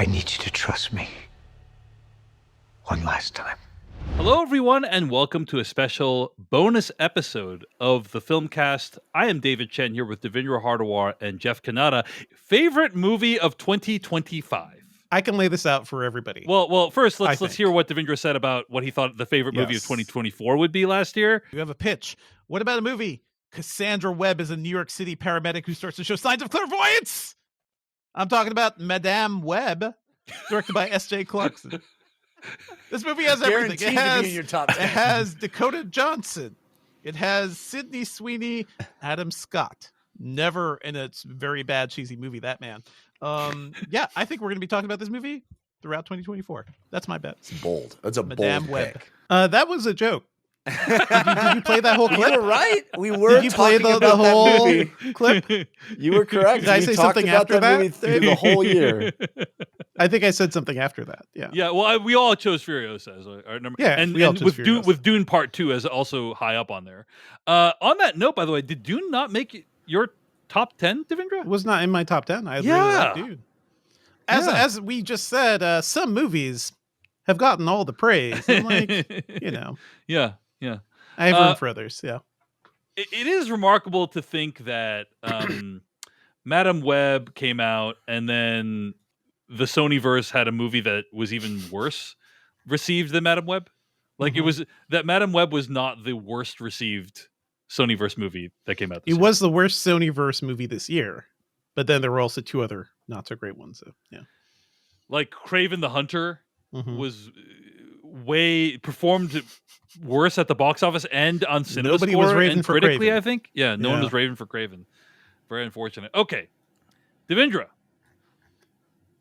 I need you to trust me. One last time. Hello, everyone, and welcome to a special bonus episode of the Filmcast. I am David Chen here with Devindra Hardawar and Jeff Kanata. Favorite movie of 2025? I can lay this out for everybody. Well, first let's think. hear what Devindra said about what he thought the favorite movie of 2024 would be last year. You have a pitch. What about a movie? Cassandra Webb is a New York City paramedic who starts to show signs of clairvoyance. I'm talking about Madame Webb, directed by S.J. Clarkson. This movie has everything. Guaranteed to be in your top 10. It has Dakota Johnson. It has Sydney Sweeney, Adam Scott. Never in a very bad, cheesy movie, that man. Yeah, I think we're going to be talking about this movie throughout 2024. That's my bet. It's bold. That's a Madame bold Webb. pick. That was a joke. Did you play that whole clip? You were right. We were Did you play talking the about whole that movie. clip? You were correct. Did I We say talked something about after that? movie through the whole year. I think I said something after that. Yeah. Yeah, well, we all chose Furiosa as our number. Yeah, and, we all and chose Furiosa. with Dune Part 2 as also high up on there. On that note, by the way, did Dune not make your top 10, Devindra? It was not in my top 10. I really Yeah. like Dude. As we just said, some movies have gotten all the praise. I'm like, Yeah. I have room for others. Yeah. It is remarkable to think that Madame Web came out and then the Sonyverse had a movie that was even worse received than Madame Web. Like it was that Madame Web was not the worst received Sonyverse movie that came out this It year. was the worst Sonyverse movie this year, but then there were also two other not so great ones. So, yeah. Like Kraven the Hunter Mhm. was performed worse at the box office and on CinemaScore Nobody was raving and for critically, Kraven. I think. Yeah, no one Yeah. was raving for Kraven. Very unfortunate. Okay. Devindra.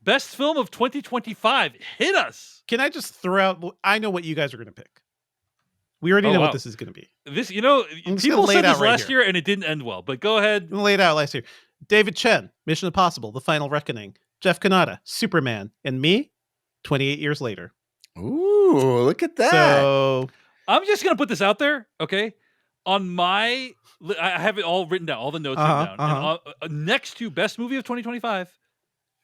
Best film of 2025. Hit us. Can I just throw out? I know what you guys are going to pick. We already Oh, know wow. what this is going to be. This, I'm just people gonna lay said it out this right last here. year and it didn't end well, but go ahead. I'm going to lay it out last year. David Chen, Mission Impossible, The Final Reckoning. Jeff Kanata, Superman. And me, 28 years later. Ooh, look at that. So I'm just going to put this out there, okay? I have it all written down, all the notes written down. And next to best movie of 2025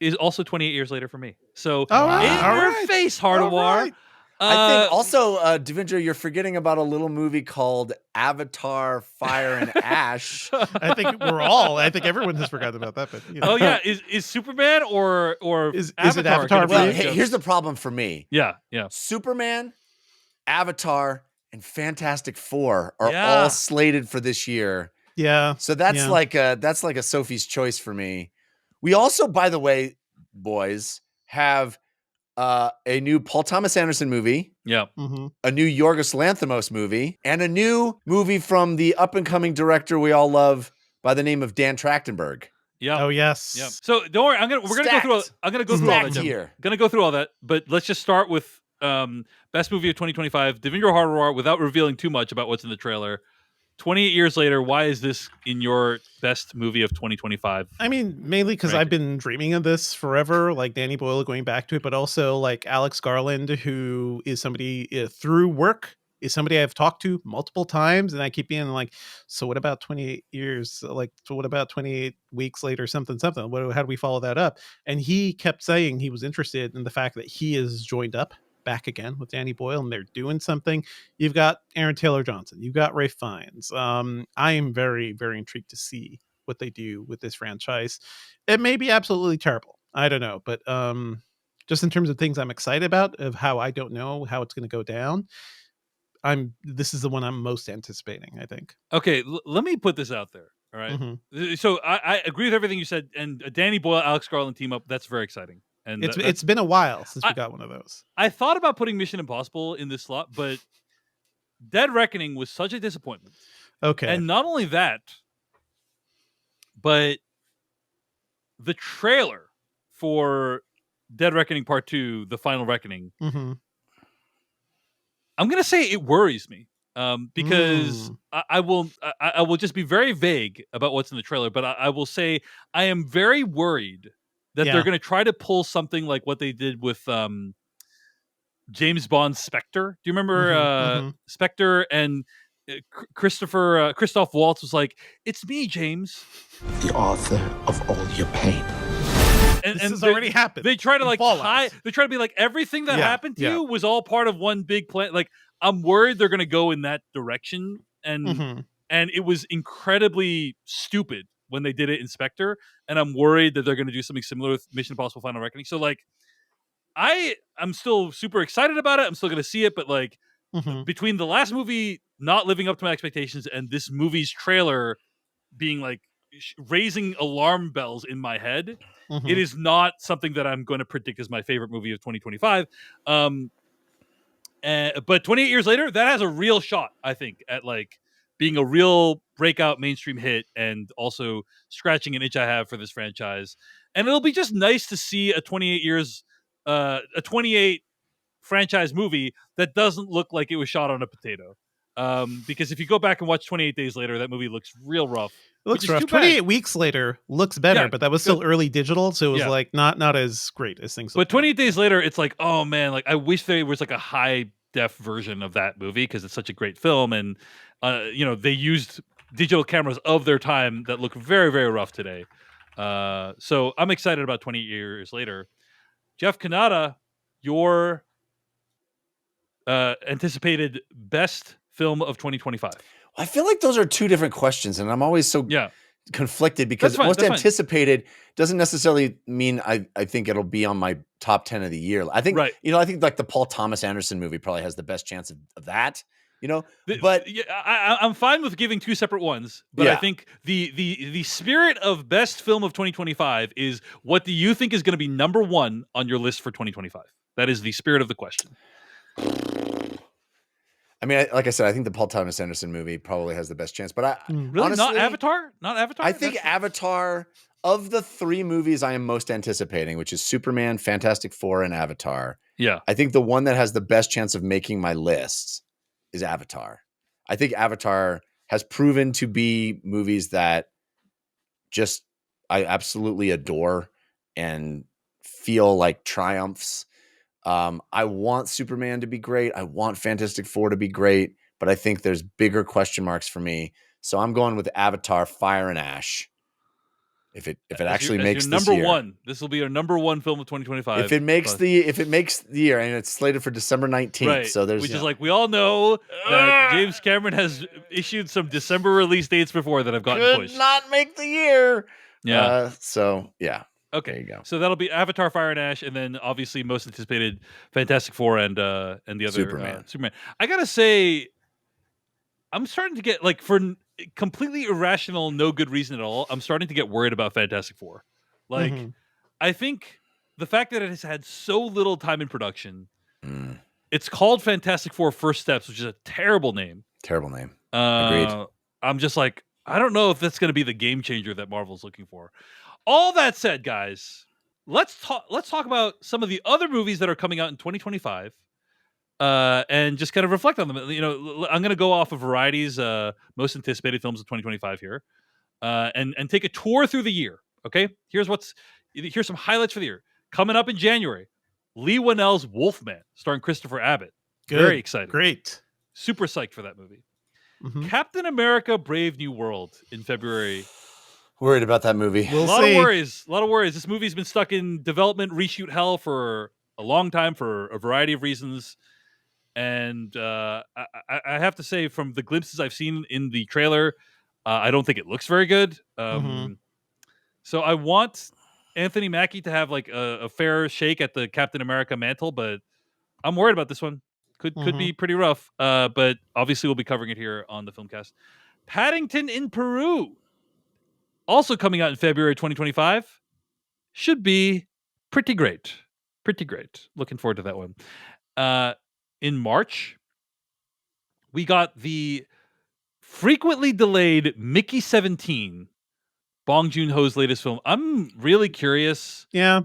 is also 28 years later for me. So All right, in all your right, face, all Hardawar. right. I think also, Devindra, you're forgetting about a little movie called Avatar: Fire and Ash. I think everyone has forgotten about that. But Oh yeah, is Superman or Is it Avatar? Avatar gonna be Well, for you? the hey, judge? here's the problem for me. Yeah. Superman, Avatar, and Fantastic Four are Yeah. all slated for this year. yeah, So that's Yeah. like a Sophie's choice for me. We also, by the way, boys, have a new Paul Thomas Anderson movie, Yeah. mhm. a new Yorgos Lanthimos movie, and a new movie from the up-and-coming director we all love by the name of Dan Trachtenberg. Yeah. Oh yes. Yeah. So don't worry. We're gonna go through. I'm gonna go through all that. Stacked Jeff. here. Gonna go through all that. But let's just start with best movie of 2025. Devindra Hardawar, without revealing too much about what's in the trailer. 28 years later, why is this in your best movie of 2025? I mean, mainly because Right. I've been dreaming of this forever, like Danny Boyle going back to it, but also like Alex Garland, who is somebody through work, is somebody I've talked to multiple times. And I keep being like, so what about 28 years? Like, so what about 28 weeks later, something? How do we follow that up? And he kept saying he was interested in the fact that he is joined up back again with Danny Boyle and they're doing something. You've got Aaron Taylor Johnson, you've got Ray Fiennes. I am very, very intrigued to see what they do with this franchise. It may be absolutely terrible. I don't know, but just in terms of things I'm excited about, of how I don't know how it's going to go down, this is the one I'm most anticipating, I think. Okay, let me put this out there. All right. Mhm. So I agree with everything you said, and Danny Boyle, Alex Garland team up. That's very exciting. And It's been a while since we got one of those. I thought about putting Mission Impossible in this slot, but Dead Reckoning was such a disappointment. Okay. And not only that, but the trailer for Dead Reckoning Part 2, The Final Reckoning, Mhm. I'm going to say it worries me. Because I will just be very vague about what's in the trailer, but I will say I am very worried that Yeah. they're going to try to pull something like what they did with James Bond's Spectre. Do you remember Mhm. Spectre? And Christoph Waltz was like, "It's me, James." The author of all your pain. This has they- already happened. They try to in like Fallout. tie. They try to be like everything that Yeah, happened to yeah. you was all part of one big plan. Like I'm worried they're going to go in that direction, and Mhm. it was incredibly stupid when they did it in Spectre, and I'm worried that they're going to do something similar with Mission Impossible: Final Reckoning. So like, I'm still super excited about it. I'm still going to see it, but like Mhm. between the last movie not living up to my expectations and this movie's trailer being like raising alarm bells in my head, Mhm. it is not something that I'm going to predict as my favorite movie of 2025. But 28 years later, that has a real shot, I think, at like being a real breakout mainstream hit and also scratching an itch I have for this franchise. And it'll be just nice to see a 28 franchise movie that doesn't look like it was shot on a potato. Because if you go back and watch 28 Days Later, that movie looks real rough. It looks which is rough. too bad. 28 weeks later looks better, Yeah, but that was still early digital, so it was Yeah. like not as great as things. But look now. 28 Days Later, it's like, oh man, like I wish there was like a high def version of that movie because it's such a great film, and they used digital cameras of their time that look very, very rough today. So I'm excited about 28 years later. Jeff Kanata, your anticipated best film of 2025. I feel like those are two different questions, and I'm always so Yeah, conflicted because That's fine, most that's fine. anticipated doesn't necessarily mean I think it'll be on my top 10 of the year. I think, Right. I think like the Paul Thomas Anderson movie probably has the best chance of that, The- but yeah, I'm fine with giving two separate ones, but I Yeah. think the spirit of best film of 2025 is what do you think is going to be number one on your list for 2025? That is the spirit of the question. I mean, like I said, I think the Paul Thomas Anderson movie probably has the best chance, but Really, honestly, not Avatar? Not Avatar? I think That's- Avatar, of the three movies I am most anticipating, which is Superman, Fantastic Four, and Avatar, yeah. I think the one that has the best chance of making my list is Avatar. I think Avatar has proven to be movies that just I absolutely adore and feel like triumphs. I want Superman to be great. I want Fantastic Four to be great, but I think there's bigger question marks for me. So I'm going with Avatar: Fire and Ash. If it actually makes your this number year. one. This will be your number one film of 2025. If it makes the year, and it's slated for December 19th, right, so there's which is like we all know that James Cameron has issued some December release dates before that have gotten could pushed. not make the year. Yeah. So yeah. Okay, There you go. So that'll be Avatar: Fire and Ash, and then obviously most anticipated Fantastic Four and the other Superman. Superman. I gotta say, I'm starting to get like for completely irrational, no good reason at all. I'm starting to get worried about Fantastic Four. Like, Mhm. I think the fact that it has had so little time in production, Mm, it's called Fantastic Four: First Steps, which is a terrible name. terrible name. Agreed. I'm just like, I don't know if that's going to be the game changer that Marvel's looking for. All that said, guys, let's talk about some of the other movies that are coming out in 2025, and just kind of reflect on them. I'm going to go off of Variety's most anticipated films of 2025 here, and take a tour through the year. Okay, here's some highlights for the year coming up in January. Lee Whannell's Wolfman, starring Christopher Abbott. Good. Very excited. Great. Super psyched for that movie. Mhm. Captain America: Brave New World in February. Worried about that movie. We'll A lot see. of worries. This movie's been stuck in development reshoot hell for a long time for a variety of reasons. And I have to say, from the glimpses I've seen in the trailer, I don't think it looks very good. So I want Anthony Mackie to have like a fair shake at the Captain America mantle, but I'm worried about this one. Could be pretty rough. But obviously we'll be covering it here on the Filmcast. Paddington in Peru, also coming out in February 2025, should be pretty great. Pretty great. Looking forward to that one. In March, we got the frequently delayed Mickey 17, Bong Joon-ho's latest film. I'm really curious. Yeah,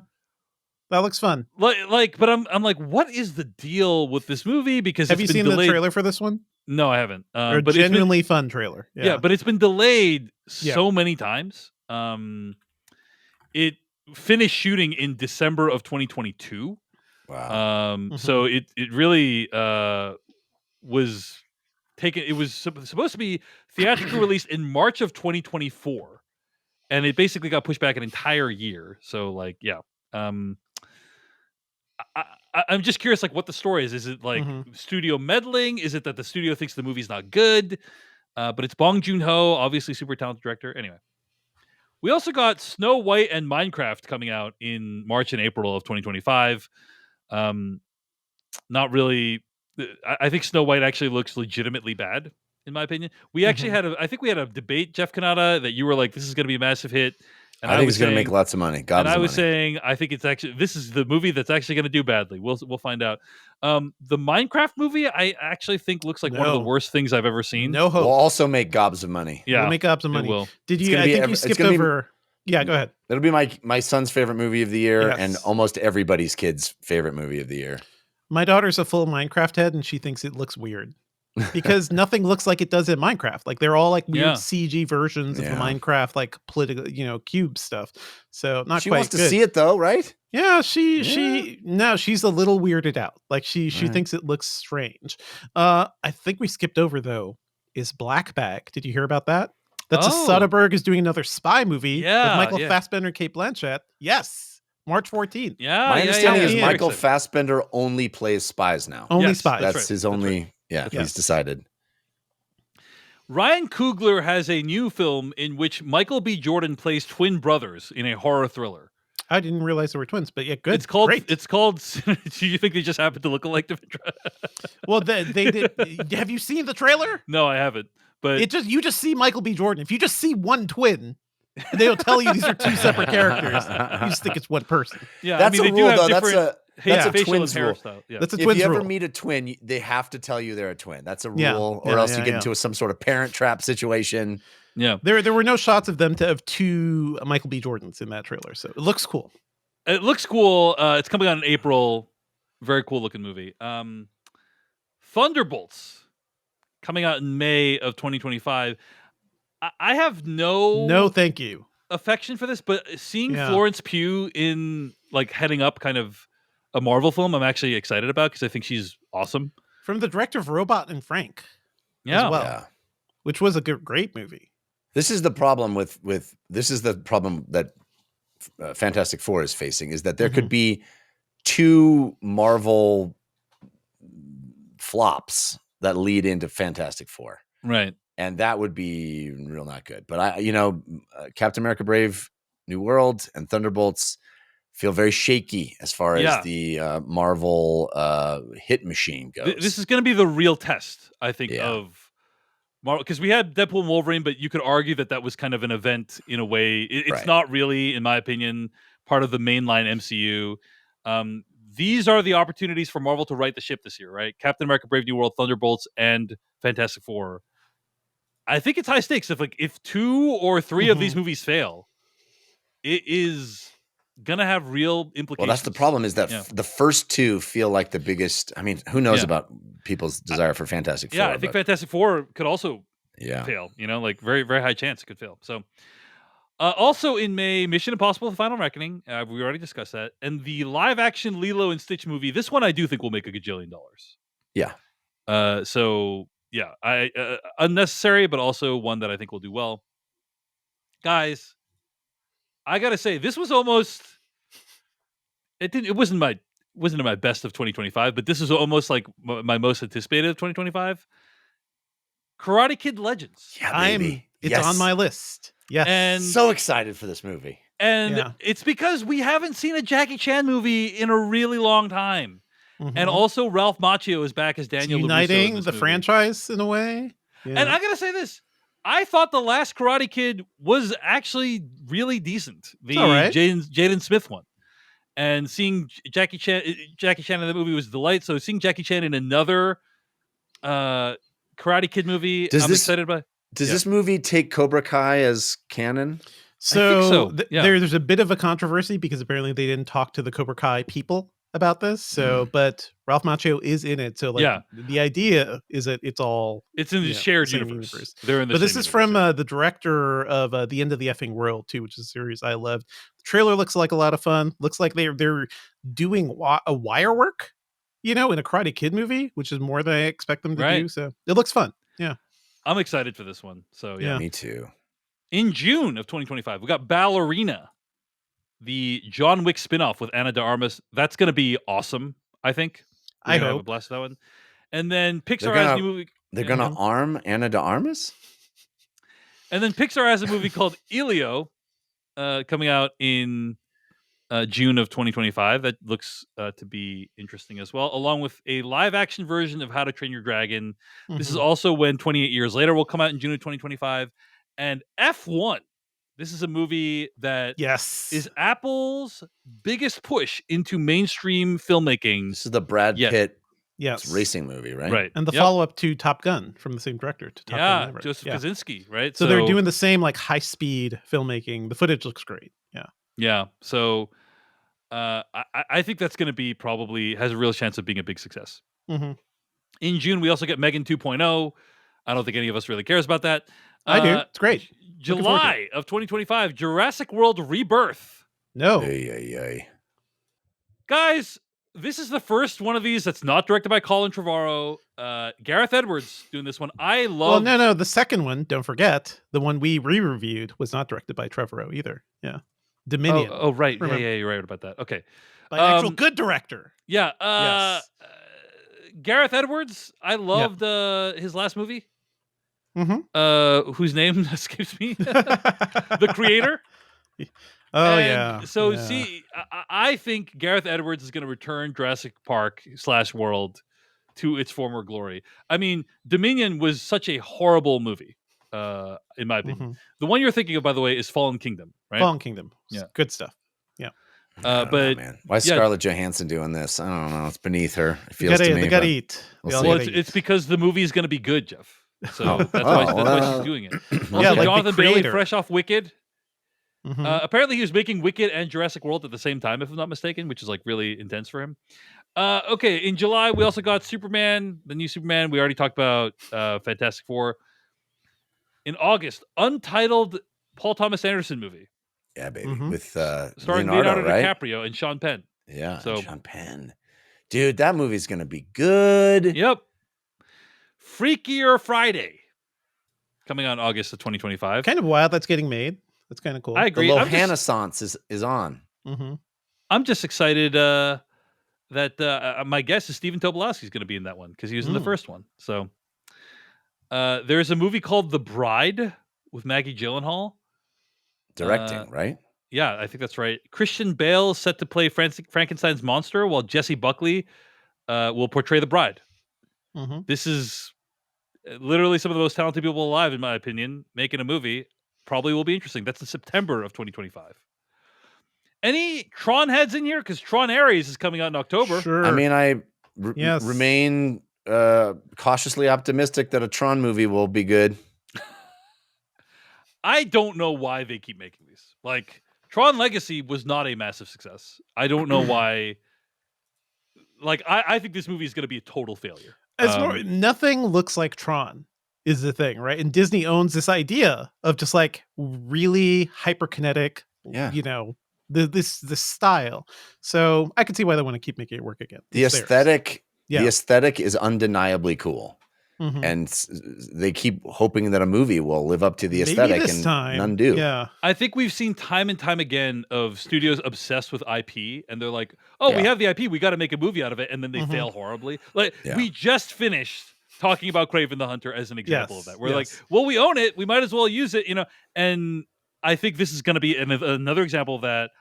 that looks fun. But I'm like, what is the deal with this movie? Because Have you it's been seen delayed. the trailer for this one? No, I haven't. Or But genuinely fun trailer. yeah, but it's been delayed Yeah. so many times. It finished shooting in December of 2022. Wow. So it really was taken. It was supposed to be theatrically released in March of 2024, and it basically got pushed back an entire year. So like, yeah. I'm just curious, like, what the story is. Is it like studio meddling? Is it that the studio thinks the movie's not good? But it's Bong Joon-ho, obviously super talented director. Anyway, we also got Snow White and Minecraft coming out in March and April of 2025. Not really. I think Snow White actually looks legitimately bad, in my opinion. We actually I think we had a debate, Jeff Kanata, that you were like, this is going to be a massive hit. And I think it's going to make lots of money. And I was saying, I think it's actually, this is the movie that's actually going to do badly. We'll find out. The Minecraft movie, I actually think looks like one of the worst things I've ever seen. No hope. Will also make gobs of money. Yeah, we'll make gobs of money. It will. Did you? I think you skipped over. Yeah, go ahead. It'll be my son's favorite movie of the year, and almost everybody's kid's favorite movie of the year. My daughter's a full Minecraft head, and she thinks it looks weird. Because nothing looks like it does in Minecraft. Like they're all like weird CG versions of the Minecraft, like political, cube stuff. So not she quite. Wants to see it though, right? Yeah, she's a little weirded out. Like she thinks it looks strange. I think we skipped over though is Black Bag. Did you hear about that? That's a Soderbergh is doing another spy movie with Michael Fassbender and Cate Blanchett. Yes, March 14th. Yeah, my understanding is Michael Fassbender only plays spies now. Only spies. That's his only. Yeah, he's decided. Ryan Coogler has a new film in which Michael B. Jordan plays twin brothers in a horror thriller. I didn't realize they were twins, but yeah, good. It's called. Great. It's called. Do you think they just happen to look alike, Devindra? Well, they did. Have you seen the trailer? No, I haven't. But you just see Michael B. Jordan. If you just see one twin, they'll tell you these are two separate characters. You just think it's one person. Yeah, that's a rule though. That's a twins rule. Yeah. That's a twins rule. If you ever meet a twin, they have to tell you they're a twin. That's a rule, or else you get into some sort of Parent Trap situation. Yeah, there were no shots of them of two Michael B. Jordans in that trailer, so it looks cool. It looks cool. It's coming out in April. Very cool looking movie. Thunderbolts coming out in May of 2025. I have no thank you affection for this, but seeing Florence Pugh in like heading up kind of a Marvel film, I'm actually excited about because I think she's awesome. From the director of Robot and Frank, as well, which was a great movie. This is the problem this is the problem that Fantastic Four is facing, is that there could be two Marvel flops that lead into Fantastic Four, right? And that would be real not good. But Captain America: Brave New World and Thunderbolts feel very shaky as far as the Marvel hit machine goes. This is going to be the real test, I think, of Marvel, because we had Deadpool and Wolverine, but you could argue that was kind of an event in a way. It's not really, in my opinion, part of the mainline MCU. These are the opportunities for Marvel to right the ship this year, right? Captain America: Brave New World, Thunderbolts, and Fantastic Four. I think it's high stakes. If 2 or 3 of these movies fail, it is gonna have real implications. Well, that's the problem, is that the first 2 feel like the biggest. I mean, who knows about people's desire for Fantastic Four? Yeah, I think Fantastic Four could also fail. Like very, very high chance it could fail. So also in May, Mission Impossible: The Final Reckoning. We already discussed that. And the live action Lilo and Stitch movie. This one I do think will make $1 gajillion. Yeah. So yeah, unnecessary, but also one that I think will do well. Guys, I gotta say, this was almost. It wasn't my best of 2025, but this is almost like my most anticipated of 2025. Karate Kid Legends. Yeah, baby. It's on my list. Yes, and so excited for this movie. And it's because we haven't seen a Jackie Chan movie in a really long time. And also Ralph Macchio is back as Daniel LaRusso uniting the franchise in a way. Yeah. And I gotta say this. I thought the last Karate Kid was actually really decent. The Jaden Smith one. And seeing Jackie Chan in the movie was a delight. So seeing Jackie Chan in another Karate Kid movie, I'm excited about. Does this movie take Cobra Kai as canon? So, there's a bit of a controversy because apparently they didn't talk to the Cobra Kai people about this. So, but Ralph Macchio is in it. So, the idea is that it's in the shared universe. They're in the. But this is from the director of The End of the Effing World too, which is a series I loved. The trailer looks like a lot of fun. Looks like they're doing a wire work, in a Karate Kid movie, which is more than I expect them to do. So it looks fun. Yeah, I'm excited for this one. So yeah, me too. In June of 2025, we got Ballerina, the John Wick spinoff with Ana de Armas. That's going to be awesome, I think. We're I gonna have a hope. blast with that one. And then They're Pixar has a gonna new movie. they're Yeah. gonna arm Ana de Armas. And then Pixar has a movie called Elio, coming out in June of 2025. That looks to be interesting as well, along with a live action version of How to Train Your Dragon. This is Mhm. also when 28 Years Later will come out in June of 2025. And F1. This is a movie that Yes. is Apple's biggest push into mainstream filmmaking. This is the Brad Yeah. Pitt Yes. racing movie, right? Right. And the Yep. follow-up to Top Gun from the same director, to Top Gun Yeah, Maverick. Joseph Yeah. Kosinski, right? So they're doing the same like high-speed filmmaking. The footage looks great. Yeah. Yeah. So I think that's going to be probably has a real chance of being a big success. Mhm. In June, we also get Megan 2.0. I don't think any of us really cares about that. I do. It's great. Looking forward to July of 2025, Jurassic World Rebirth. No. Ay. Guys, this is the first one of these that's not directed by Colin Trevorrow. Gareth Edwards doing this one. I love. Well, no. The second one, don't forget, the one we re-reviewed was not directed by Trevorrow either. Yeah. Dominion. Oh, right. Remember. Yeah, you're right about that. Okay. By an actual good director. Yeah. Yes. Gareth Edwards. I loved his last movie. Mm-hmm. Whose name escapes me. The creator. Oh, And yeah. So Yeah. see, I think Gareth Edwards is going to return Jurassic Park / World to its former glory. I mean, Dominion was such a horrible movie, in my opinion. Mhm. The one you're thinking of, by the way, is Fallen Kingdom, right? Fallen Kingdom. Yeah. Good stuff. I don't but know, man, why is yeah. Scarlett Johansson doing this? I don't know. It's beneath her. It They feels to me. gotta but eat. we'll They all see. Well, gotta it's eat. because the movie is going to be good, Jeff. So Oh. that's why well, she's doing it. Yeah, Also, like the Jonathan Bailey, creator. fresh off Wicked. Mhm. Apparently, he was making Wicked and Jurassic World at the same time, if I'm not mistaken, which is like really intense for him. Okay, in July, we also got Superman, the new Superman. We already talked about Fantastic Four. In August, untitled Paul Thomas Anderson movie Yeah, baby. Mhm. With starring Leonardo, right? DiCaprio and Sean Penn. Yeah. So- Sean Penn. Dude, that movie's gonna be good. Yep. Freakier Friday, coming out in August of 2025. Kind of wild that's getting made. That's kind of cool. I The agree. I'm just, Lohanessance is on. Mhm. I'm just excited that my guess is Stephen Tobolowsky is going to be in that one because he was in the Mm. first one. So there's a movie called The Bride with Maggie Gyllenhaal. Directing, right? Yeah, I think that's right. Christian Bale is set to play Frankenstein's monster, while Jesse Buckley will portray the bride. Mhm. This is literally some of the most talented people alive, in my opinion, making a movie. Probably will be interesting. That's in September of 2025. Any Tron heads in here? Because Tron Ares is coming out in October. Sure. I mean, I Yes. remain cautiously optimistic that a Tron movie will be good. I don't know why they keep making these. Like, Tron Legacy was not a massive success. I don't know why. Like, I think this movie is going to be a total failure. It's more, nothing looks like Tron is the thing, right? And Disney owns this idea of just like really hyperkinetic, Yeah. this style. So I can see why they want to keep making it work again. The It's theirs. aesthetic, Yeah. the aesthetic is undeniably cool, Mhm. and they keep hoping that a movie will live up to the Maybe aesthetic, this and time. none do. Yeah. I think we've seen time and time again of studios obsessed with IP, and they're like, "Oh, we Yeah. have the IP, we got to make a movie out of it," and then they Mhm. fail horribly. Like Yeah. we just finished talking about Kraven the Hunter as an example of Yes, that. We're like, yes. "Well, we own it, we might as well use it," And I think this is going to be another example of that.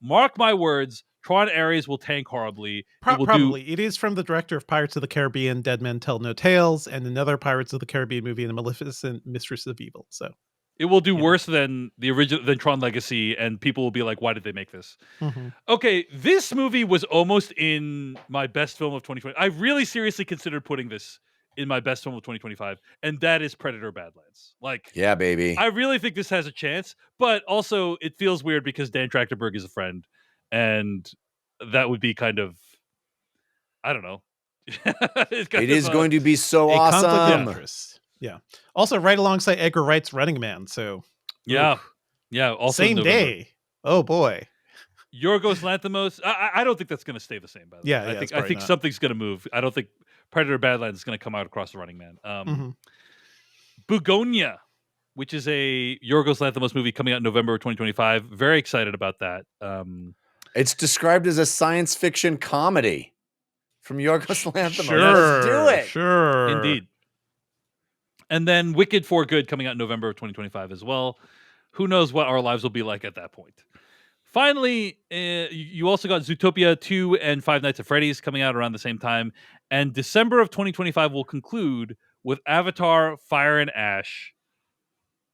Mark my words, Tron Ares will tank horribly. It will Probably. It is from the director of Pirates of the Caribbean, Dead Men Tell No Tales, and another Pirates of the Caribbean movie, The Maleficent Mistress of Evil. So It will do Yeah. worse than the original than Tron Legacy, and people will be like, "Why did they make this?" mhm. Okay, this movie was almost in my best film of 2020. I really seriously considered putting this in my best film of 2025, and that is Predator: Badlands. Like, Yeah, baby. I really think this has a chance, but also it feels weird because Dan Trachtenberg is a friend, and that would be kind of, I don't know. It is going to be so A conflict of awesome. interest. Yeah. Also, right alongside Edgar Wright's Running Man. So Yeah, yeah. Also, same November. day. Oh boy. Yorgos Lanthimos. I don't think that's going to stay the same. By the way, Yeah, I it's think probably not. something's going to move. I don't think Predator: Badlands is going to come out across the Running Man. Mhm. Bugonia which is a Yorgos Lanthimos movie coming out in November of 2025. Very excited about that. It's described as a science fiction comedy from Yorgos Lanthimos. Sure, Let's do it. Sure. Indeed. And then Wicked for Good coming out in November of 2025 as well. Who knows what our lives will be like at that point. Finally, you also got Zootopia 2 and Five Nights at Freddy's coming out around the same time. And December of 2025 will conclude with Avatar Fire and Ash,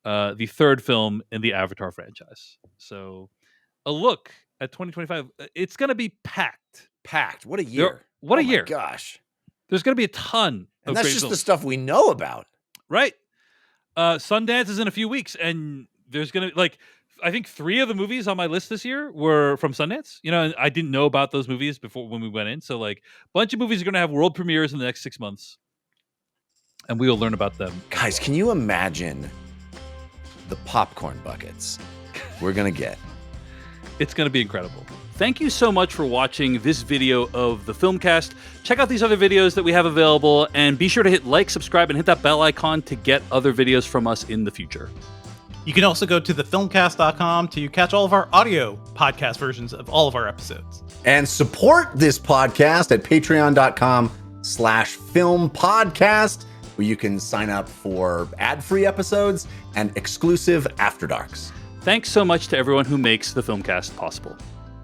the third film in the Avatar franchise. So a look at 2025. It's going to be packed. Packed. What a year. What a my year. Gosh. There's going to be a ton And of that's great just films. the stuff we know about. Right. Sundance is in a few weeks, and there's going to, I think 3 of the movies on my list this year were from Sundance. You know, and I didn't know about those movies before when we went in. So, a bunch of movies are going to have world premieres in the next 6 months, and we will learn about them. Guys, can you imagine the popcorn buckets we're going to get? It's going to be incredible. Thank you so much for watching this video of the Filmcast. Check out these other videos that we have available, and be sure to hit like, subscribe, and hit that bell icon to get other videos from us in the future. You can also go to thefilmcast.com to catch all of our audio podcast versions of all of our episodes. And support this podcast at patreon.com/filmpodcast, where you can sign up for ad-free episodes and exclusive After Darks. Thanks so much to everyone who makes the Filmcast possible.